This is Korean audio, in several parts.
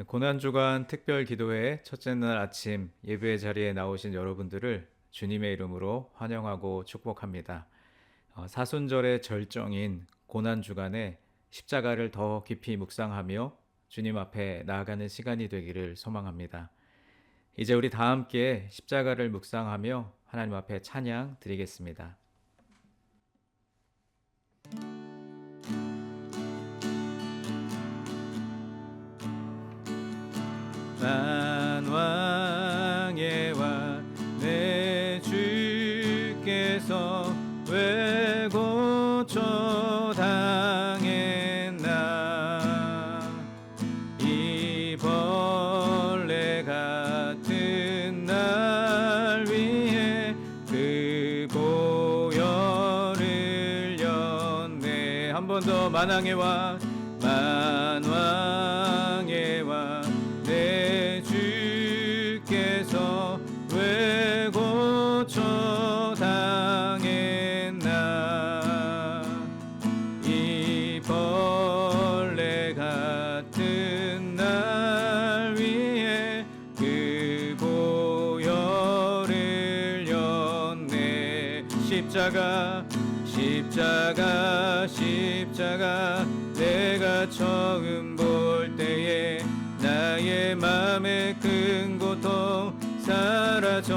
고난주간 특별 기도회 첫째 날 아침 예배 자리에 나오신 여러분들을 주님의 이름으로 환영하고 축복합니다. 사순절의 절정인 고난주간에 십자가를 더 깊이 묵상하며 주님 앞에 나아가는 시간이 되기를 소망합니다. 이제 우리 다 함께 십자가를 묵상하며 하나님 앞에 찬양 드리겠습니다. 만왕의 왕 내 주께서 왜 고쳐 당했나. 이 벌레 같은 날 위해 그 보혈을 렸네. 한 번 더. 만왕의 왕 만왕의 왕 내 주께서 왜 고쳐 당했나. 이 벌레 같은 날 위해 그 보혈을 렸네. 십자가 내가 처음 볼 때에 나의 맘의 큰 고통 사라져.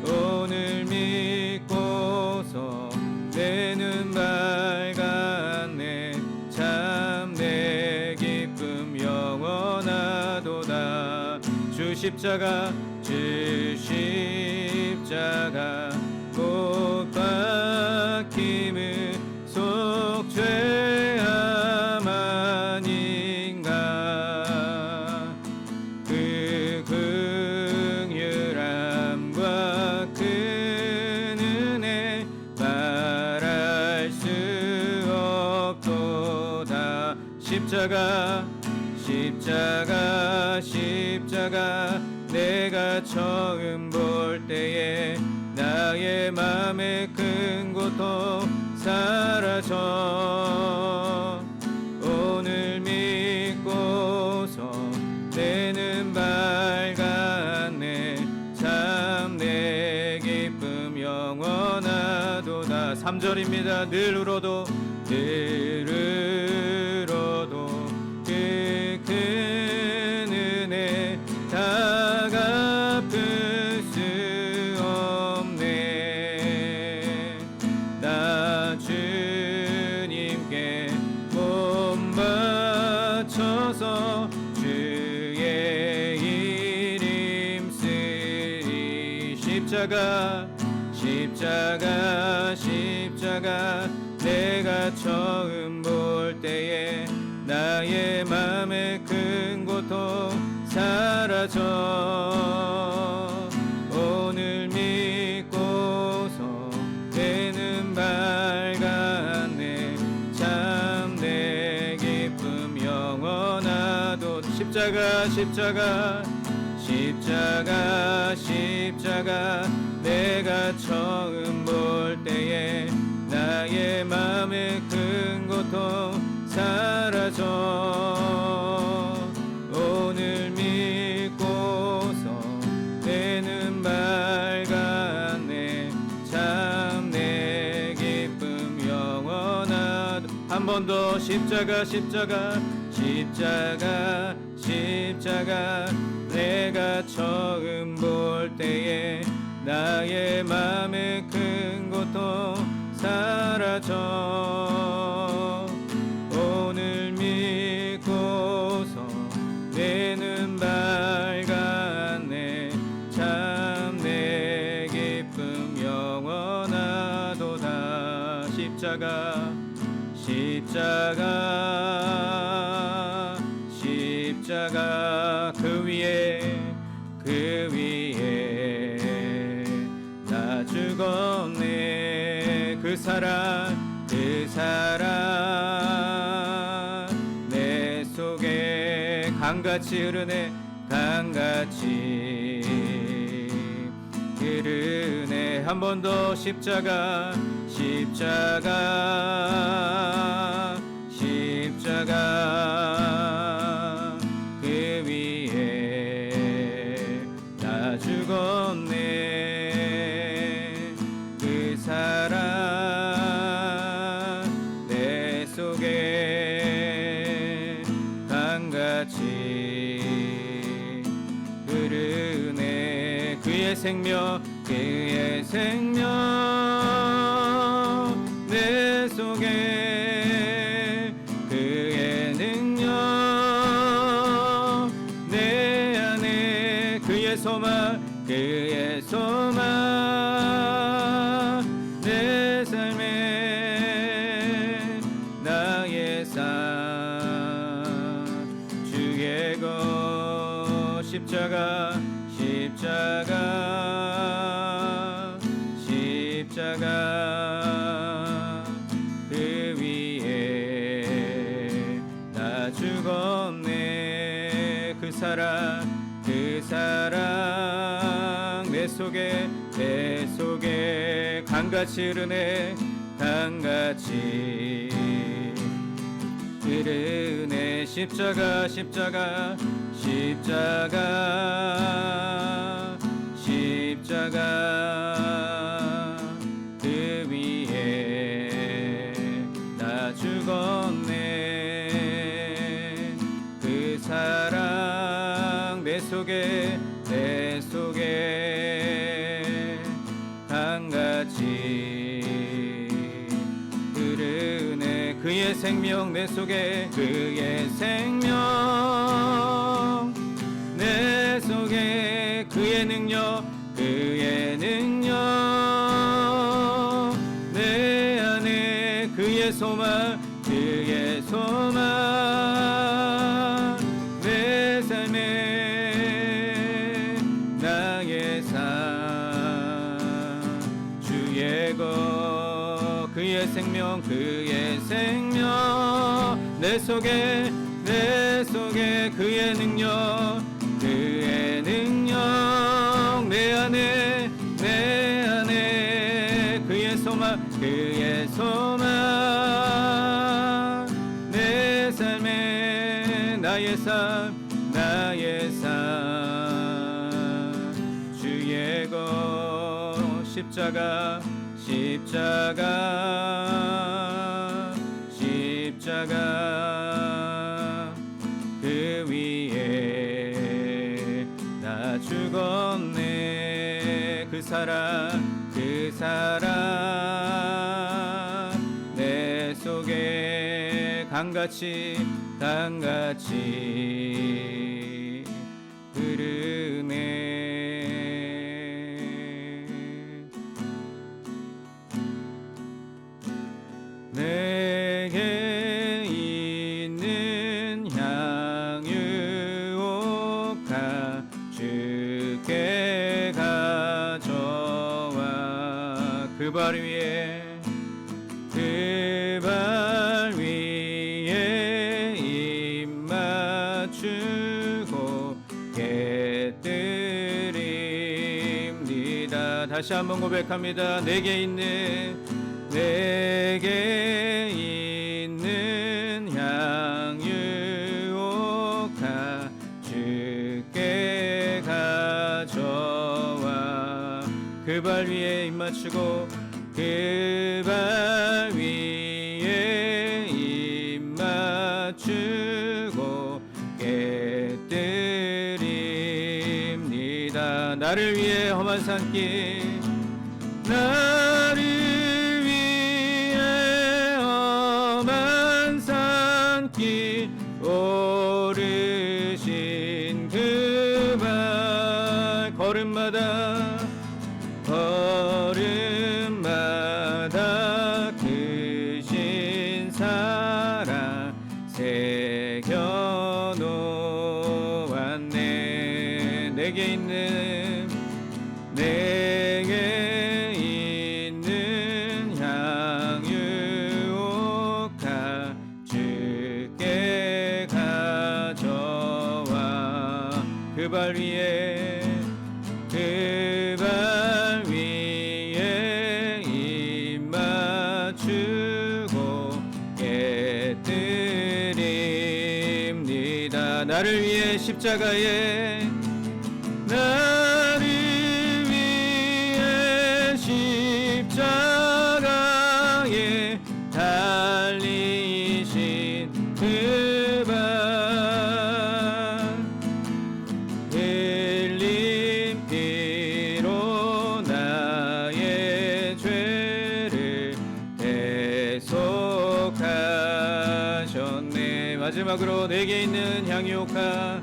오늘 믿고서 내 눈 밝았네. 참 내 기쁨 영원하도다. 주 십자가 못 박힘을 속죄함 아닌가. 그 긍휼함과 큰 은혜 말할 수 없도다. 십자가 내가 처음 볼 때에 나의 맘의 큰 고통 사라져. 오늘 믿고서 내 눈 밝았네. 참 내 기쁨 영원하도다. 3절입니다. 늘 울어도 그 큰 은혜 다 갚을 수 없네. 나 주님께 몸 바쳐서 주의 이름 쓰리. 십자가 내가 처음 볼 때에 나의 맘의 큰 고통 사라져. 오늘 믿고서 내 눈 밝았네. 참 내 기쁨 영원하도. 십자가 내가 처음 볼 때에 나의 맘의 큰 고통 사라져. 오늘 믿고서 내 눈 밝았네. 참 내 기쁨 영원하도. 한 번 더. 십자가 내가 처음 볼 때에 나의 맘의 큰 고통 사라져. 오늘 믿고서 내 눈 밝았네. 참 내 기쁨 영원하도다. 십자가 그 위에 나 죽었네. 그 사랑 내 속에 강같이 흐르네. 한 번 더. 십자가 십자가 생명 그의 생명 내 속에 그의 능력 내 안에 그의 소망 그의 소망 내 삶에 나의 삶 주의 것 십자가 그 위에 나 죽었네 그 사랑 내 속에 강같이 흐르네 강같이 흐르네 십자가 그 위에 나 죽었네 그 사랑 내 속에 강같이 흐르네 그의 생명 내 속에 그의 생명 내 속에 그의 능력 내 안에 그의 소망 내 삶에 나의 삶 주의 것 그의 생명 내 속에 그의 능력 내 안에 그의 소망 내 삶에 나의 삶 주의 것 십자가 그 위에 나 죽었네 그 사랑 내 속에 강같이 흐르네 내게 있는 향유옥화 주께 가져와 그 발 위에 입 맞추고 깨뜨립니다 다시 한번 고백합니다 내게 있는 향유옥화 주께 가져와 그 발 위에 입 맞추고 그 발 위에 입 맞추고 깨뜨립니다 나를 위해 험한 산길 나를 위해 험한 산길 오르신 그 발 걸음마다 크신 사랑 새겨놓았네 내게 있는 향유옥화 주께 가져와 그 발 위에 입 맞추고 깨뜨립니다 나를 위해 십자가에 달리신 그 발 흘린 피로 기억하셨네. 마지막으로 내게 있는 향유가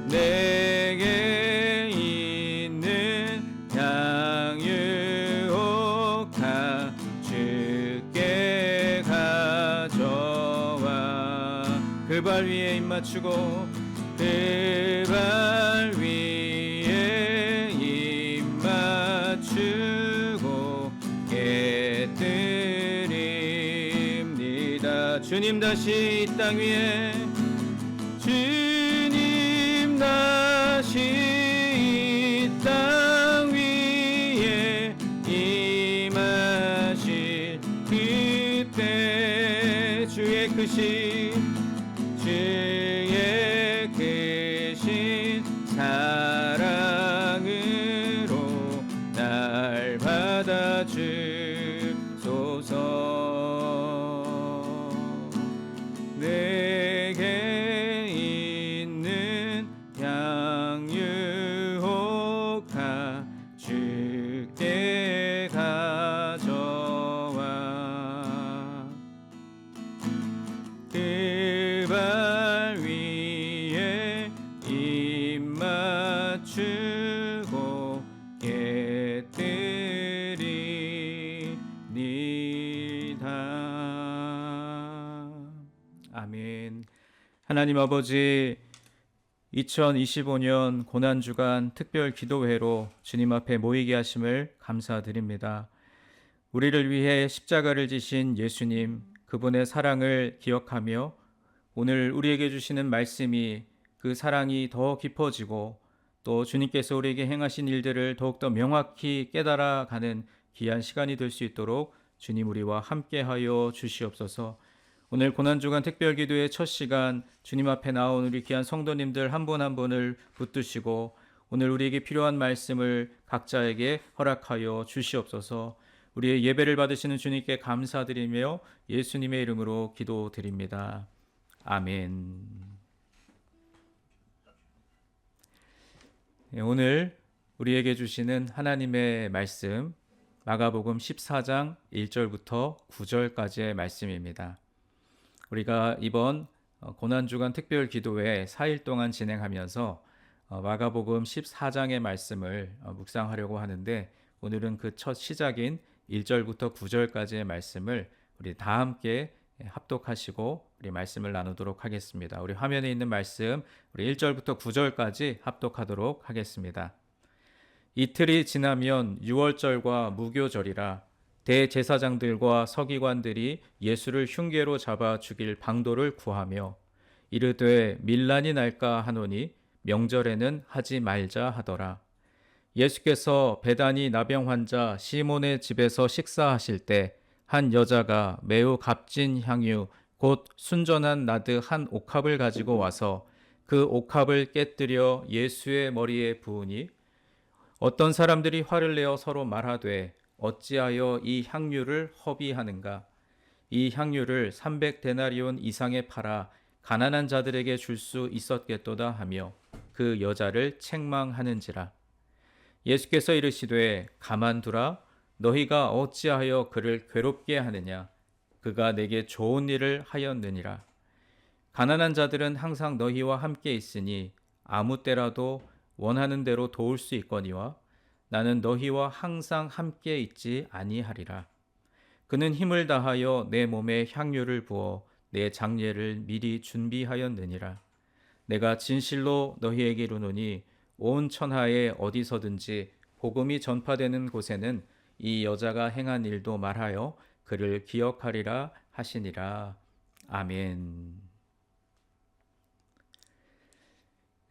내게 있는 향유가 주께 가져와 그 발 위에 입 맞추고 그 발 위에 입 맞추고 깨뜨립니다. 주님 다시 이 땅 위에 주님 다시 이 땅 위에 임하실 그때 주의 크신 사랑으로 날 받아주소서. 내게 있는 향유가 주께 가져와 그 발 위에 입 맞추고 깨뜨리니다. 아멘. 하나님 아버지, 2025년 고난주간 특별 기도회로 주님 앞에 모이게 하심을 감사드립니다. 우리를 위해 십자가를 지신 예수님, 그분의 사랑을 기억하며 오늘 우리에게 주시는 말씀이 그 사랑이 더 깊어지고 또 주님께서 우리에게 행하신 일들을 더욱더 명확히 깨달아가는 귀한 시간이 될 수 있도록 주님 우리와 함께하여 주시옵소서. 오늘 고난주간 특별기도의 첫 시간 주님 앞에 나온 우리 귀한 성도님들 한 분 한 분을 붙드시고 오늘 우리에게 필요한 말씀을 각자에게 허락하여 주시옵소서. 우리의 예배를 받으시는 주님께 감사드리며 예수님의 이름으로 기도드립니다. 아멘. 오늘 우리에게 주시는 하나님의 말씀 마가복음 14장 1절부터 9절까지의 말씀입니다. 우리가 이번 고난주간 특별기도회 4일 동안 진행하면서 마가복음 14장의 말씀을 묵상하려고 하는데 오늘은 그 첫 시작인 1절부터 9절까지의 말씀을 우리 다 함께 합독하시고 우리 말씀을 나누도록 하겠습니다. 우리 화면에 있는 말씀 우리 1절부터 9절까지 합독하도록 하겠습니다. 이틀이 지나면 유월절과 무교절이라 대제사장들과 서기관들이 예수를 흉계로 잡아 죽일 방도를 구하며 이르되 밀란이 날까 하노니 명절에는 하지 말자 하더라. 예수께서 베다니 나병 환자 시몬의 집에서 식사하실 때 한 여자가 매우 값진 향유 곧 순전한 나드 한 옥합을 가지고 와서 그 옥합을 깨뜨려 예수의 머리에 부으니 어떤 사람들이 화를 내어 서로 말하되 어찌하여 이 향유를 허비하는가? 이 향유를 300데나리온 이상에 팔아 가난한 자들에게 줄 수 있었겠도다 하며 그 여자를 책망하는지라. 예수께서 이르시되 가만두라. 너희가 어찌하여 그를 괴롭게 하느냐? 그가 내게 좋은 일을 하였느니라. 가난한 자들은 항상 너희와 함께 있으니 아무 때라도 원하는 대로 도울 수 있거니와 나는 너희와 항상 함께 있지 아니하리라. 그는 힘을 다하여 내 몸에 향유를 부어 내 장례를 미리 준비하였느니라. 내가 진실로 너희에게 이르노니 온 천하에 어디서든지 복음이 전파되는 곳에는 이 여자가 행한 일도 말하여 그를 기억하리라 하시니라. 아멘.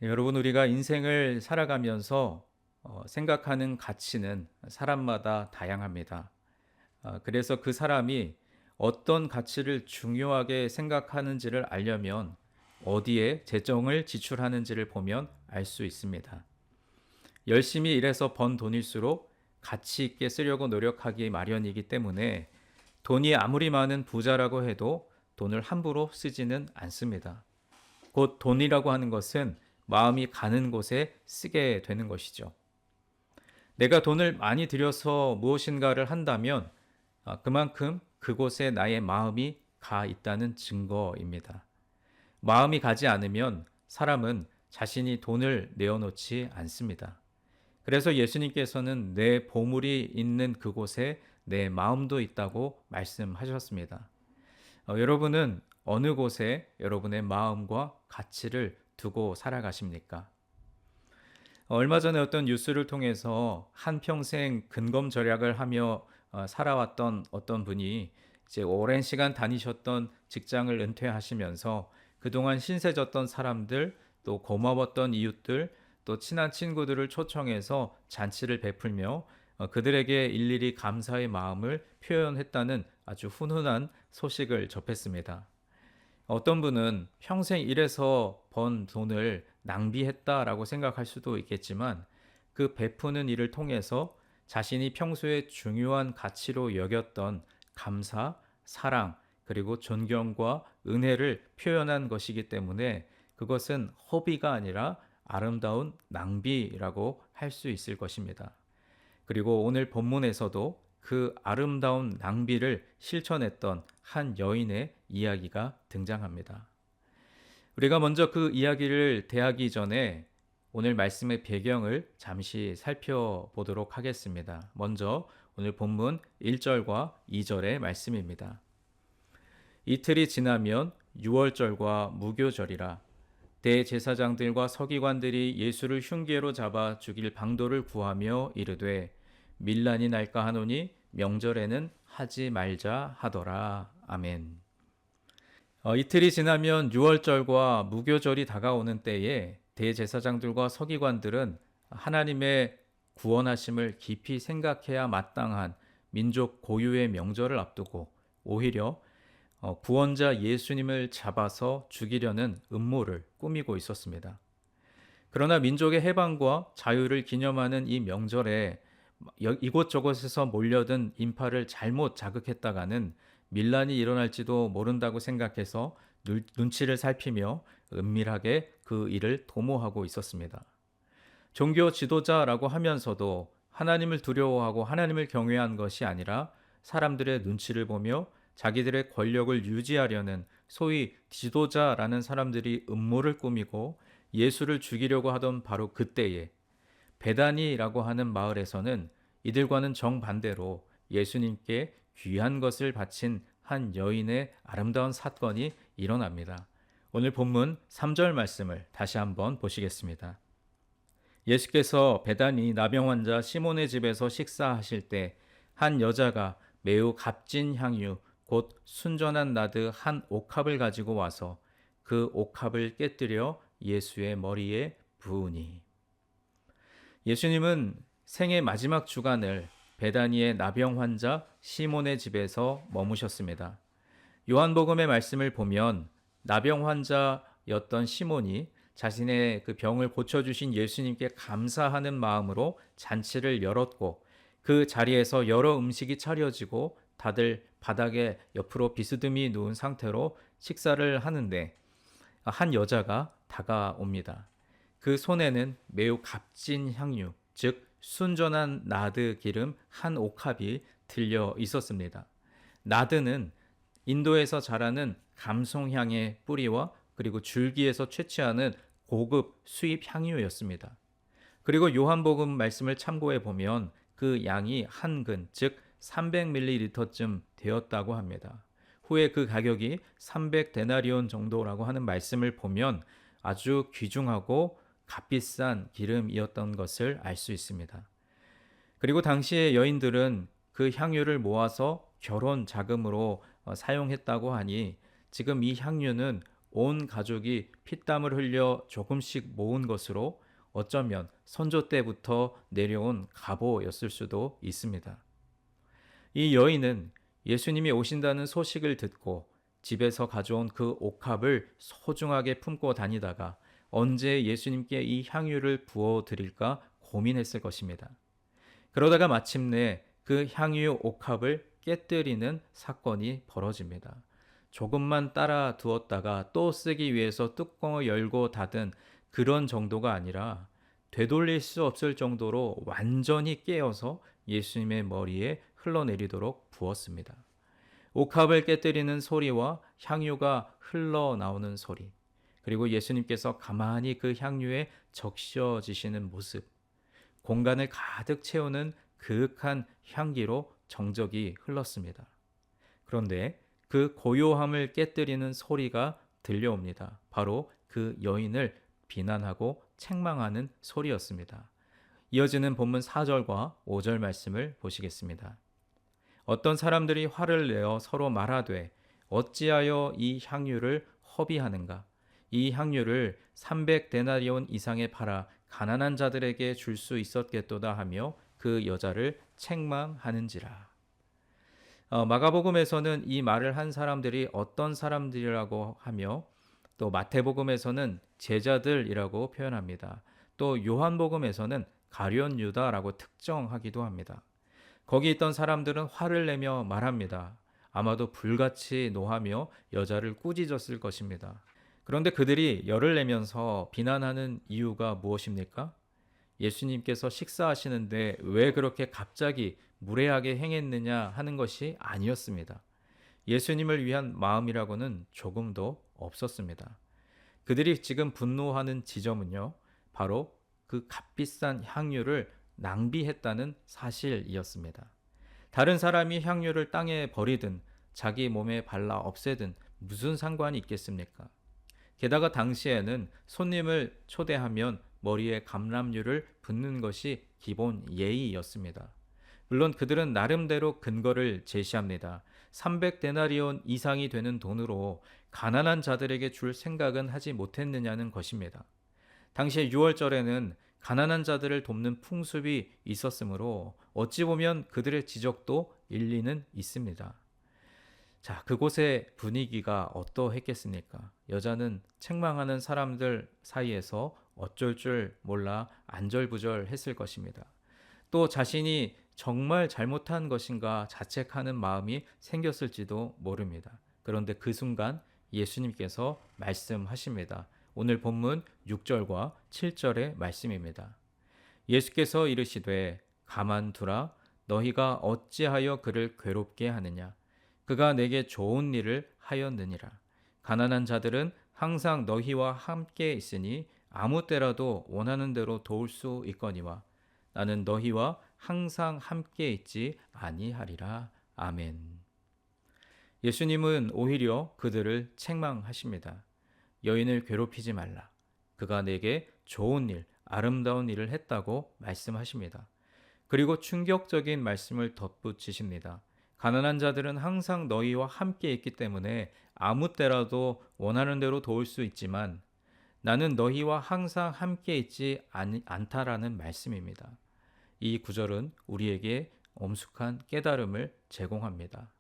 여러분, 우리가 인생을 살아가면서 생각하는 가치는 사람마다 다양합니다. 그래서 그 사람이 어떤 가치를 중요하게 생각하는지를 알려면 어디에 재정을 지출하는지를 보면 알 수 있습니다. 열심히 일해서 번 돈일수록 가치 있게 쓰려고 노력하기 마련이기 때문에 돈이 아무리 많은 부자라고 해도 돈을 함부로 쓰지는 않습니다. 곧 돈이라고 하는 것은 마음이 가는 곳에 쓰게 되는 것이죠. 내가 돈을 많이 들여서 무엇인가를 한다면 그만큼 그곳에 나의 마음이 가 있다는 증거입니다. 마음이 가지 않으면 사람은 자신이 돈을 내어놓지 않습니다. 그래서 예수님께서는 내 보물이 있는 그곳에 내 마음도 있다고 말씀하셨습니다. 여러분은 어느 곳에 여러분의 마음과 가치를 두고 살아가십니까? 얼마 전에 어떤 뉴스를 통해서 한평생 근검 절약을 하며 살아왔던 어떤 분이 이제 오랜 시간 다니셨던 직장을 은퇴하시면서 그동안 신세졌던 사람들, 또 고마웠던 이웃들, 또 친한 친구들을 초청해서 잔치를 베풀며 그들에게 일일이 감사의 마음을 표현했다는 아주 훈훈한 소식을 접했습니다. 어떤 분은 평생 일해서 번 돈을 낭비했다라고 생각할 수도 있겠지만 그 베푸는 일을 통해서 자신이 평소에 중요한 가치로 여겼던 감사, 사랑, 그리고 존경과 은혜를 표현한 것이기 때문에 그것은 허비가 아니라 아름다운 낭비라고 할 수 있을 것입니다. 그리고 오늘 본문에서도 그 아름다운 낭비를 실천했던 한 여인의 이야기가 등장합니다. 우리가 먼저 그 이야기를 대하기 전에 오늘 말씀의 배경을 잠시 살펴보도록 하겠습니다. 먼저 오늘 본문 1절과 2절의 말씀입니다. 이틀이 지나면 유월절과 무교절이라 대제사장들과 서기관들이 예수를 흉계로 잡아 죽일 방도를 구하며 이르되 밀란이 날까 하노니 명절에는 하지 말자 하더라. 아멘. 이틀이 지나면 유월절과 무교절이 다가오는 때에 대제사장들과 서기관들은 하나님의 구원하심을 깊이 생각해야 마땅한 민족 고유의 명절을 앞두고 오히려 구원자 예수님을 잡아서 죽이려는 음모를 꾸미고 있었습니다. 그러나 민족의 해방과 자유를 기념하는 이 명절에 이곳저곳에서 몰려든 인파를 잘못 자극했다가는 밀란이 일어날지도 모른다고 생각해서 눈치를 살피며 은밀하게 그 일을 도모하고 있었습니다. 종교 지도자라고 하면서도 하나님을 두려워하고 하나님을 경외한 것이 아니라 사람들의 눈치를 보며 자기들의 권력을 유지하려는 소위 지도자라는 사람들이 음모를 꾸미고 예수를 죽이려고 하던 바로 그때에 베다니라고 하는 마을에서는 이들과는 정반대로 예수님께 귀한 것을 바친 한 여인의 아름다운 사건이 일어납니다. 오늘 본문 3절 말씀을 다시 한번 보시겠습니다. 예수께서 베다니 나병 환자 시몬의 집에서 식사하실 때 한 여자가 매우 값진 향유 곧 순전한 나드 한 옥합을 가지고 와서 그 옥합을 깨뜨려 예수의 머리에 부으니. 예수님은 생애 마지막 주간을 베다니의 나병 환자 시몬의 집에서 머무셨습니다. 요한복음의 말씀을 보면 나병 환자였던 시몬이 자신의 그 병을 고쳐주신 예수님께 감사하는 마음으로 잔치를 열었고 그 자리에서 여러 음식이 차려지고 다들 바닥에 옆으로 비스듬히 누운 상태로 식사를 하는데 한 여자가 다가옵니다. 그 손에는 매우 값진 향유, 즉 순전한 나드 기름 한 옥합이 들려 있었습니다. 나드는 인도에서 자라는 감송향의 뿌리와 그리고 줄기에서 채취하는 고급 수입 향유였습니다. 그리고 요한복음 말씀을 참고해 보면 그 양이 한 근, 즉 300ml쯤 되었다고 합니다. 후에 그 가격이 300데나리온 정도라고 하는 말씀을 보면 아주 귀중하고 값비싼 기름이었던 것을 알 수 있습니다. 그리고 당시의 여인들은 그 향유를 모아서 결혼 자금으로 사용했다고 하니 지금 이 향유는 온 가족이 피땀을 흘려 조금씩 모은 것으로 어쩌면 선조 때부터 내려온 갑오였을 수도 있습니다. 이 여인은 예수님이 오신다는 소식을 듣고 집에서 가져온 그 옥합을 소중하게 품고 다니다가 언제 예수님께 이 향유를 부어 드릴까 고민했을 것입니다. 그러다가 마침내 그 향유 옥합을 깨뜨리는 사건이 벌어집니다. 조금만 따라 두었다가 또 쓰기 위해서 뚜껑을 열고 닫은 그런 정도가 아니라 되돌릴 수 없을 정도로 완전히 깨어서 예수님의 머리에 흘러내리도록 부었습니다. 옥합을 깨뜨리는 소리와 향유가 흘러나오는 소리, 그리고 예수님께서 가만히 그 향유에 적셔지시는 모습, 공간을 가득 채우는 그윽한 향기로 정적이 흘렀습니다. 그런데 그 고요함을 깨뜨리는 소리가 들려옵니다. 바로 그 여인을 비난하고 책망하는 소리였습니다. 이어지는 본문 4절과 5절 말씀을 보시겠습니다. 어떤 사람들이 화를 내어 서로 말하되 어찌하여 이 향유를 허비하는가? 이 향유를 300데나리온 이상에 팔아 가난한 자들에게 줄 수 있었겠도다 하며 그 여자를 책망하는지라. 마가복음에서는 이 말을 한 사람들이 어떤 사람들이라고 하며 또 마태복음에서는 제자들이라고 표현합니다. 또 요한복음에서는 가룟 유다라고 특정하기도 합니다. 거기 있던 사람들은 화를 내며 말합니다. 아마도 불같이 노하며 여자를 꾸짖었을 것입니다. 그런데 그들이 열을 내면서 비난하는 이유가 무엇입니까? 예수님께서 식사하시는데 왜 그렇게 갑자기 무례하게 행했느냐 하는 것이 아니었습니다. 예수님을 위한 마음이라고는 조금도 없었습니다. 그들이 지금 분노하는 지점은요, 바로 그 값비싼 향유를 낭비했다는 사실이었습니다. 다른 사람이 향유를 땅에 버리든 자기 몸에 발라 없애든 무슨 상관이 있겠습니까? 게다가 당시에는 손님을 초대하면 머리에 감람류를 붓는 것이 기본 예의였습니다. 물론 그들은 나름대로 근거를 제시합니다. 300데나리온 이상이 되는 돈으로 가난한 자들에게 줄 생각은 하지 못했느냐는 것입니다. 당시의 유월절에는 가난한 자들을 돕는 풍습이 있었으므로 어찌 보면 그들의 지적도 일리는 있습니다. 자, 그곳의 분위기가 어떠했겠습니까? 여자는 책망하는 사람들 사이에서 어쩔 줄 몰라 안절부절했을 것입니다. 또 자신이 정말 잘못한 것인가 자책하는 마음이 생겼을지도 모릅니다. 그런데 그 순간 예수님께서 말씀하십니다. 오늘 본문 6절과 7절의 말씀입니다. 예수께서 이르시되 가만두라 너희가 어찌하여 그를 괴롭게 하느냐 그가 내게 좋은 일을 하였느니라. 가난한 자들은 항상 너희와 함께 있으니 아무 때라도 원하는 대로 도울 수 있거니와 나는 너희와 항상 함께 있지 아니하리라. 아멘. 예수님은 오히려 그들을 책망하십니다. 여인을 괴롭히지 말라. 그가 내게 좋은 일, 아름다운 일을 했다고 말씀하십니다. 그리고 충격적인 말씀을 덧붙이십니다. 가난한 자들은 항상 너희와 함께 있기 때문에 아무 때라도 원하는 대로 도울 수 있지만 나는 너희와 항상 함께 있지 않다라는 말씀입니다. 이 구절은 우리에게 엄숙한 깨달음을 제공합니다.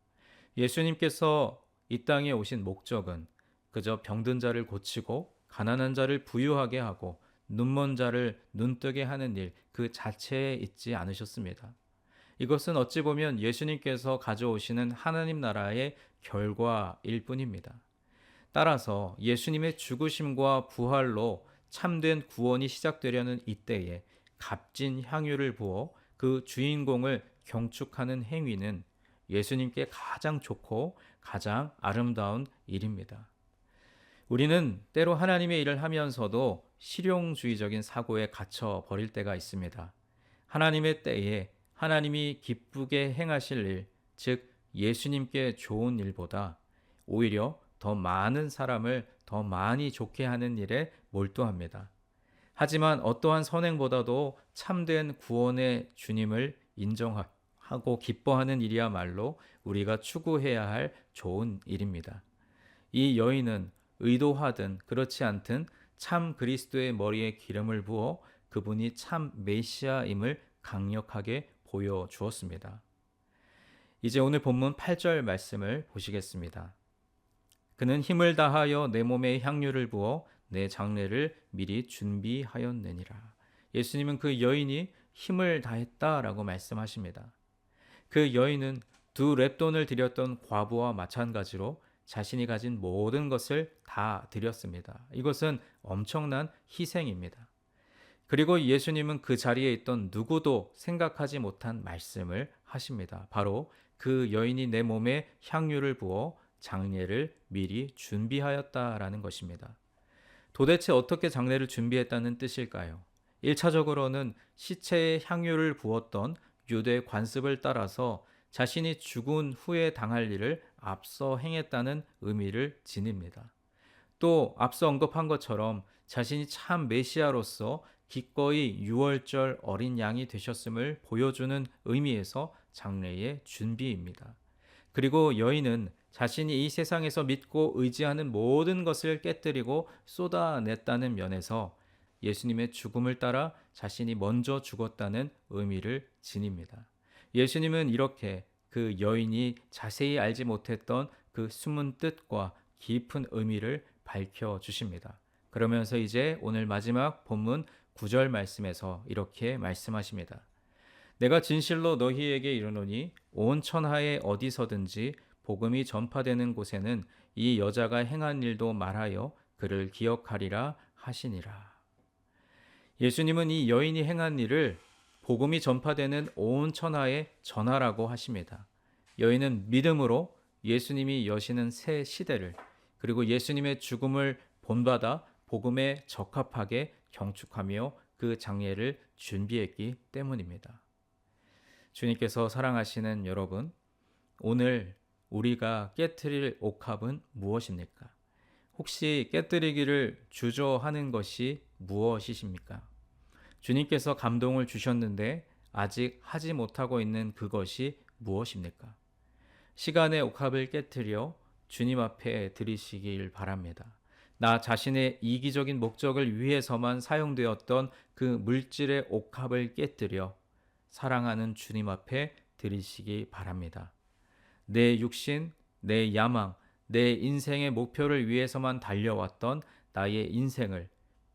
예수님께서 이 땅에 오신 목적은 그저 병든 자를 고치고 가난한 자를 부유하게 하고 눈먼 자를 눈뜨게 하는 일 그 자체에 있지 않으셨습니다. 이것은 어찌 보면 예수님께서 가져오시는 하나님 나라의 결과일 뿐입니다. 따라서 예수님의 죽으심과 부활로 참된 구원이 시작되려는 이때에 값진 향유를 부어 그 주인공을 경축하는 행위는 예수님께 가장 좋고 가장 아름다운 일입니다. 우리는 때로 하나님의 일을 하면서도 실용주의적인 사고에 갇혀 버릴 때가 있습니다. 하나님의 때에 하나님이 기쁘게 행하실 일, 즉 예수님께 좋은 일보다 오히려 더 많은 사람을 더 많이 좋게 하는 일에 몰두합니다. 하지만 어떠한 선행보다도 참된 구원의 주님을 인정하고 기뻐하는 일이야말로 우리가 추구해야 할 좋은 일입니다. 이 여인은 의도하든 그렇지 않든 참 그리스도의 머리에 기름을 부어 그분이 참 메시아임을 강력하게 보여주었습니다. 이제 오늘 본문 8절 말씀을 보시겠습니다. 그는 힘을 다하여 내 몸에 향유를 부어 내 장례를 미리 준비하였느니라. 예수님은 그 여인이 힘을 다했다라고 말씀하십니다. 그 여인은 2렙돈을 드렸던 과부와 마찬가지로 자신이 가진 모든 것을 다 드렸습니다. 이것은 엄청난 희생입니다. 그리고 예수님은 그 자리에 있던 누구도 생각하지 못한 말씀을 하십니다. 바로 그 여인이 내 몸에 향유를 부어 장례를 미리 준비하였다라는 것입니다. 도대체 어떻게 장례를 준비했다는 뜻일까요? 1차적으로는 시체에 향유를 부었던 유대 관습을 따라서 자신이 죽은 후에 당할 일을 앞서 행했다는 의미를 지닙니다. 또 앞서 언급한 것처럼 자신이 참 메시아로서 기꺼이 유월절 어린 양이 되셨음을 보여주는 의미에서 장래의 준비입니다. 그리고 여인은 자신이 이 세상에서 믿고 의지하는 모든 것을 깨뜨리고 쏟아냈다는 면에서 예수님의 죽음을 따라 자신이 먼저 죽었다는 의미를 지닙니다. 예수님은 이렇게 그 여인이 자세히 알지 못했던 그 숨은 뜻과 깊은 의미를 밝혀 주십니다. 그러면서 이제 오늘 마지막 본문 9절 말씀에서 이렇게 말씀하십니다. 내가 진실로 너희에게 이르노니 온 천하에 어디서든지 복음이 전파되는 곳에는 이 여자가 행한 일도 말하여 그를 기억하리라 하시니라. 예수님은 이 여인이 행한 일을 복음이 전파되는 온 천하에 전하라고 하십니다. 여인은 믿음으로 예수님이 여시는 새 시대를 그리고 예수님의 죽음을 본받아 복음에 적합하게 경축하며 그 장례를 준비했기 때문입니다. 주님께서 사랑하시는 여러분, 오늘 우리가 깨트릴 옥합은 무엇입니까? 혹시 깨뜨리기를 주저하는 것이 무엇이십니까? 주님께서 감동을 주셨는데 아직 하지 못하고 있는 그것이 무엇입니까? 시간의 옥합을 깨트려 주님 앞에 드리시길 바랍니다. 나 자신의 이기적인 목적을 위해서만 사용되었던 그 물질의 옥합을 깨뜨려 사랑하는 주님 앞에 드리시기 바랍니다. 내 육신, 내 야망, 내 인생의 목표를 위해서만 달려왔던 나의 인생을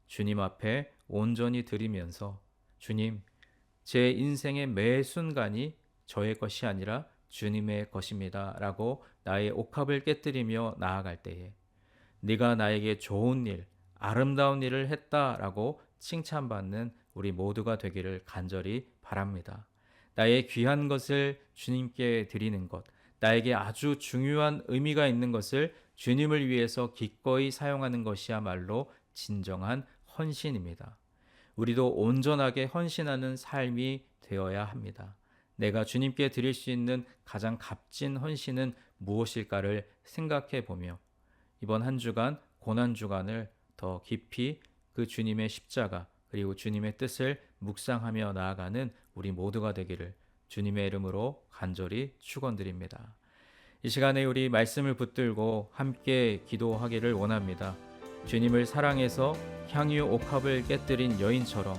주님 앞에 온전히 드리면서 주님, 제 인생의 매 순간이 저의 것이 아니라 주님의 것입니다 라고 나의 옥합을 깨뜨리며 나아갈 때에 네가 나에게 좋은 일, 아름다운 일을 했다라고 칭찬받는 우리 모두가 되기를 간절히 바랍니다. 나의 귀한 것을 주님께 드리는 것, 나에게 아주 중요한 의미가 있는 것을 주님을 위해서 기꺼이 사용하는 것이야말로 진정한 헌신입니다. 우리도 온전하게 헌신하는 삶이 되어야 합니다. 내가 주님께 드릴 수 있는 가장 값진 헌신은 무엇일까를 생각해 보며 이번 한 주간 고난주간을 더 깊이 그 주님의 십자가 그리고 주님의 뜻을 묵상하며 나아가는 우리 모두가 되기를 주님의 이름으로 간절히 축원드립니다. 이 시간에 우리 말씀을 붙들고 함께 기도하기를 원합니다. 주님을 사랑해서 향유 옥합을 깨뜨린 여인처럼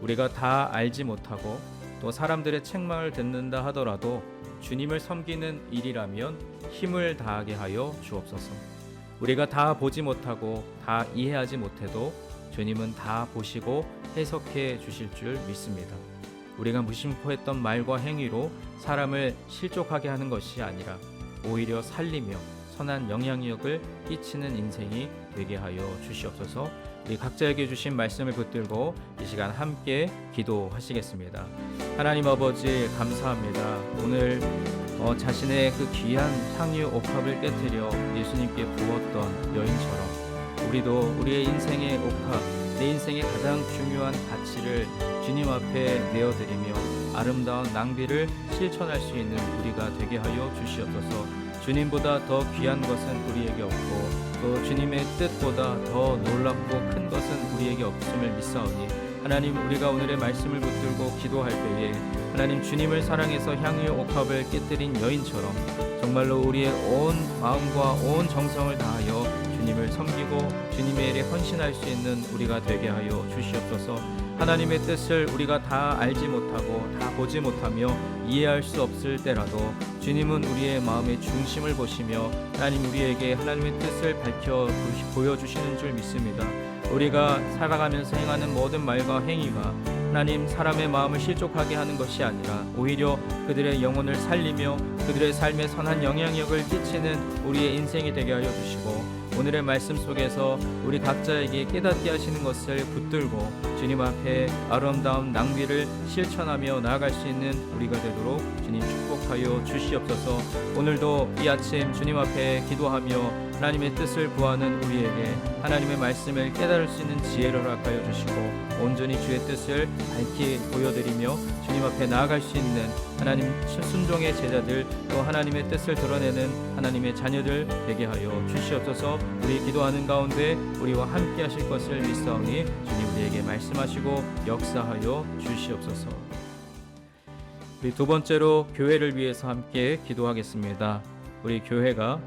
우리가 다 알지 못하고 또 사람들의 책망을 듣는다 하더라도 주님을 섬기는 일이라면 힘을 다하게 하여 주옵소서. 우리가 다 보지 못하고 다 이해하지 못해도 주님은 다 보시고 해석해 주실 줄 믿습니다. 우리가 무심코 했던 말과 행위로 사람을 실족하게 하는 것이 아니라 오히려 살리며 선한 영향력을 끼치는 인생이 되게 하여 주시옵소서. 우리 각자에게 주신 말씀을 붙들고 이 시간 함께 기도하시겠습니다. 하나님 아버지 감사합니다. 오늘 자신의 그 귀한 향유 옥합을 깨뜨려 예수님께 부었던 여인처럼 우리도 우리의 인생의 옥합, 내 인생의 가장 중요한 가치를 주님 앞에 내어드리며 아름다운 낭비를 실천할 수 있는 우리가 되게 하여 주시옵소서. 주님보다 더 귀한 것은 우리에게 없고 또 주님의 뜻보다 더 놀랍고 큰 것은 우리에게 없음을 믿사오니 하나님, 우리가 오늘의 말씀을 붙들고 기도할 때에 하나님, 주님을 사랑해서 향유의 옥합을 깨뜨린 여인처럼 정말로 우리의 온 마음과 온 정성을 다하여 주님을 섬기고 주님의 일에 헌신할 수 있는 우리가 되게 하여 주시옵소서. 하나님의 뜻을 우리가 다 알지 못하고 다 보지 못하며 이해할 수 없을 때라도 주님은 우리의 마음의 중심을 보시며 하나님, 우리에게 하나님의 뜻을 밝혀 보여주시는 줄 믿습니다. 우리가 살아가면서 행하는 모든 말과 행위가 하나님, 사람의 마음을 실족하게 하는 것이 아니라 오히려 그들의 영혼을 살리며 그들의 삶에 선한 영향력을 끼치는 우리의 인생이 되게 하여 주시고 오늘의 말씀 속에서 우리 각자에게 깨닫게 하시는 것을 붙들고 주님 앞에 아름다운 낭비를 실천하며 나아갈 수 있는 우리가 되도록 주님 축복하여 주시옵소서. 오늘도 이 아침 주님 앞에 기도하며 하나님의 뜻을 구하는 우리에게 하나님의 말씀을 깨달을 수 있는 지혜를 허락하여 주시고 온전히 주의 뜻을 밝히 보여드리며 주님 앞에 나아갈 수 있는 하나님 순종의 제자들, 또 하나님의 뜻을 드러내는 하나님의 자녀들 되게 하여 주시옵소서. 우리 기도하는 가운데 우리와 함께 하실 것을 믿사오니 주님 우리에게 말씀하시고 역사하여 주시옵소서. 우리 두 번째로 교회를 위해서 함께 기도하겠습니다. 우리 교회가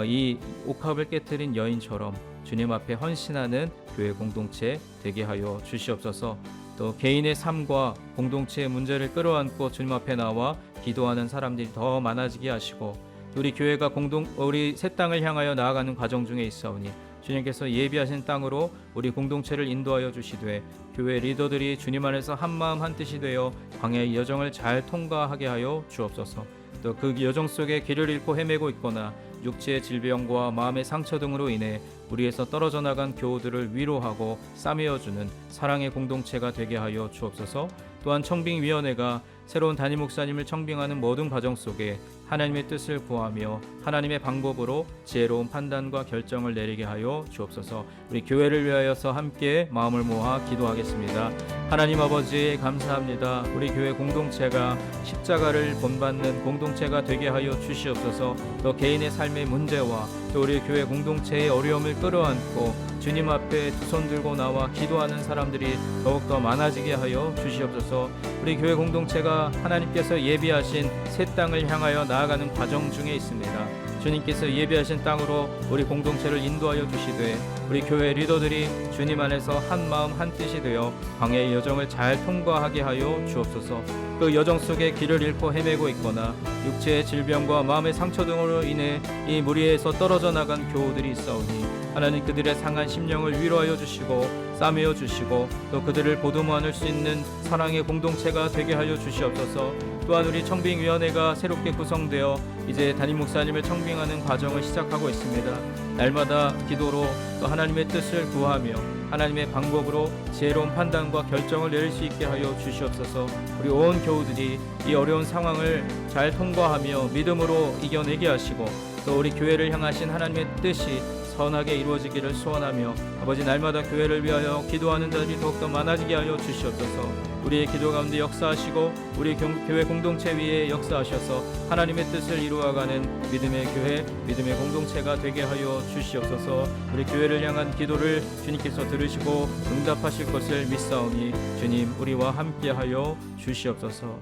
이 옥합을 깨뜨린 여인처럼 주님 앞에 헌신하는 교회 공동체 되게 하여 주시옵소서. 또 개인의 삶과 공동체의 문제를 끌어안고 주님 앞에 나와 기도하는 사람들이 더 많아지게 하시고, 우리 교회가 우리 새 땅을 향하여 나아가는 과정 중에 있사오니 주님께서 예비하신 땅으로 우리 공동체를 인도하여 주시되, 교회 리더들이 주님 안에서 한마음 한뜻이 되어 광야의 여정을 잘 통과하게 하여 주옵소서. 또 그 여정 속에 길을 잃고 헤매고 있거나 육체의 질병과 마음의 상처 등으로 인해 우리에서 떨어져 나간 교우들을 위로하고 싸매어주는 사랑의 공동체가 되게 하여 주옵소서. 또한 청빙위원회가 새로운 담임 목사님을 청빙하는 모든 과정 속에 하나님의 뜻을 구하며 하나님의 방법으로 지혜로운 판단과 결정을 내리게 하여 주옵소서. 우리 교회를 위하여서 함께 마음을 모아 기도하겠습니다. 하나님 아버지 감사합니다. 우리 교회 공동체가 십자가를 본받는 공동체가 되게 하여 주시옵소서. 또 개인의 삶의 문제와 또 우리 교회 공동체의 어려움을 끌어안고 주님 앞에 두 손 들고 나와 기도하는 사람들이 더욱더 많아지게 하여 주시옵소서. 우리 교회 공동체가 하나님께서 예비하신 새 땅을 향하여 나아가는 과정 중에 있습니다. 주님께서 예비하신 땅으로 우리 공동체를 인도하여 주시되, 우리 교회 리더들이 주님 안에서 한 마음 한 뜻이 되어 광야의 여정을 잘 통과하게 하여 주옵소서. 그 여정 속에 길을 잃고 헤매고 있거나 육체의 질병과 마음의 상처 등으로 인해 이 무리에서 떨어져 나간 교우들이 있사오니 하나님 그들의 상한 심령을 위로하여 주시고 싸매어 주시고 또 그들을 보듬어 안을 수 있는 사랑의 공동체가 되게 하여 주시옵소서. 또한 우리 청빙위원회가 새롭게 구성되어 이제 담임 목사님을 청빙하는 과정을 시작하고 있습니다. 날마다 기도로 또 하나님의 뜻을 구하며 하나님의 방법으로 지혜로운 판단과 결정을 내릴 수 있게 하여 주시옵소서. 우리 온 교우들이 이 어려운 상황을 잘 통과하며 믿음으로 이겨내게 하시고 또 우리 교회를 향하신 하나님의 뜻이 선하게 이루어지기를 소원하며 아버지 날마다 교회를 위하여 기도하는 자들이 더욱더 많아지게 하여 주시옵소서. 우리의 기도 가운데 역사하시고 우리 교회 공동체 위에 역사하셔서 하나님의 뜻을 이루어가는 믿음의 교회, 믿음의 공동체가 되게 하여 주시옵소서. 우리 교회를 향한 기도를 주님께서 들으시고 응답하실 것을 믿사오니 주님 우리와 함께하여 주시옵소서.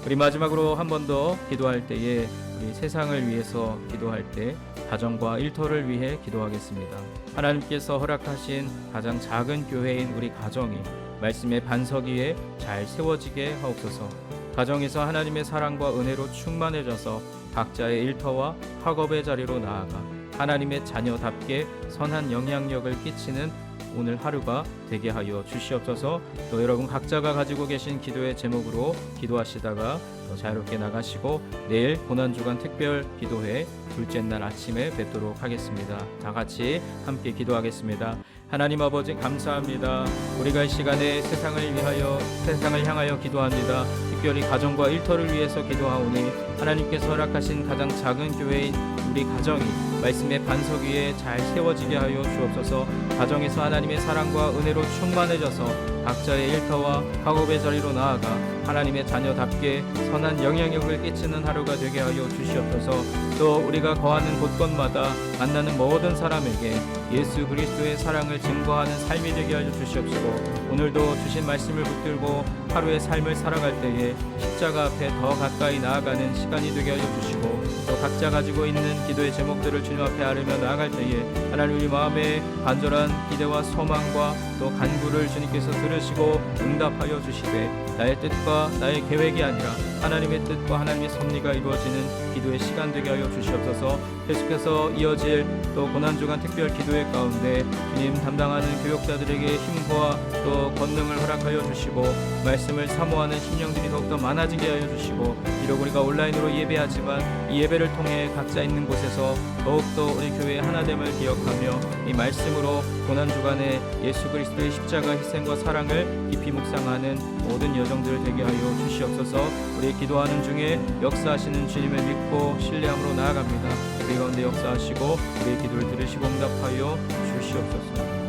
우리 마지막으로 한 번 더 기도할 때에 우리 세상을 위해서 기도할 때 가정과 일터를 위해 기도하겠습니다. 하나님께서 허락하신 가장 작은 교회인 우리 가정이 말씀의 반석 위에 잘 세워지게 하옵소서. 가정에서 하나님의 사랑과 은혜로 충만해져서 각자의 일터와 학업의 자리로 나아가 하나님의 자녀답게 선한 영향력을 끼치는 오늘 하루가 되게 하여 주시옵소서. 또 여러분 각자가 가지고 계신 기도의 제목으로 기도하시다가 더 자유롭게 나가시고 내일 고난주간 특별 기도회 둘째 날 아침에 뵙도록 하겠습니다. 다 같이 함께 기도하겠습니다. 하나님 아버지 감사합니다. 우리가 이 시간에 세상을 향하여 기도합니다. 특별히 가정과 일터를 위해서 기도하오니 하나님께서 허락하신 가장 작은 교회인 우리 가정이 말씀의 반석 위에 잘 세워지게 하여 주옵소서. 가정에서 하나님의 사랑과 은혜로 충만해져서 각자의 일터와 학업의 자리로 나아가 하나님의 자녀답게 선한 영향력을 끼치는 하루가 되게 하여 주시옵소서. 또 우리가 거하는 곳곳마다 만나는 모든 사람에게 예수 그리스도의 사랑을 증거하는 삶이 되게 하여 주시옵시고, 오늘도 주신 말씀을 붙들고 하루의 삶을 살아갈 때에 십자가 앞에 더 가까이 나아가는 시간이 되게 하여 주시고, 또 각자 가지고 있는 기도의 제목들을 주님 앞에 아뢰며 나아갈 때에 하나님 우리 마음에 간절한 기대와 소망과 또 간구를 주님께서 들으시고 응답하여 주시되 나의 뜻과 나의 계획이 아니라 하나님의 뜻과 하나님의 섭리가 이루어지는 기도의 시간 되게 하여 주시옵소서. 계속해서 이어질 또 고난주간 특별 기도회 가운데 주님 담당하는 교역자들에게 힘과 또 권능을 허락하여 주시고 말씀을 사모하는 심령들이 더욱더 많아지게 하여 주시고, 비록 우리가 온라인으로 예배하지만 이 예배를 통해 각자 있는 곳에서 더욱더 우리 교회의 하나됨을 기억하며 이 말씀으로 고난주간에 예수 그리스도의 십자가 희생과 사랑을 깊이 묵상하는 모든 여정들 되게 하여 주시옵소서. 우리 기도하는 중에 역사하시는 주님을 믿고 신뢰함으로 나아갑니다. 우리 가운데 역사하시고 우리의 기도를 들으시고 응답하여 주시옵소서.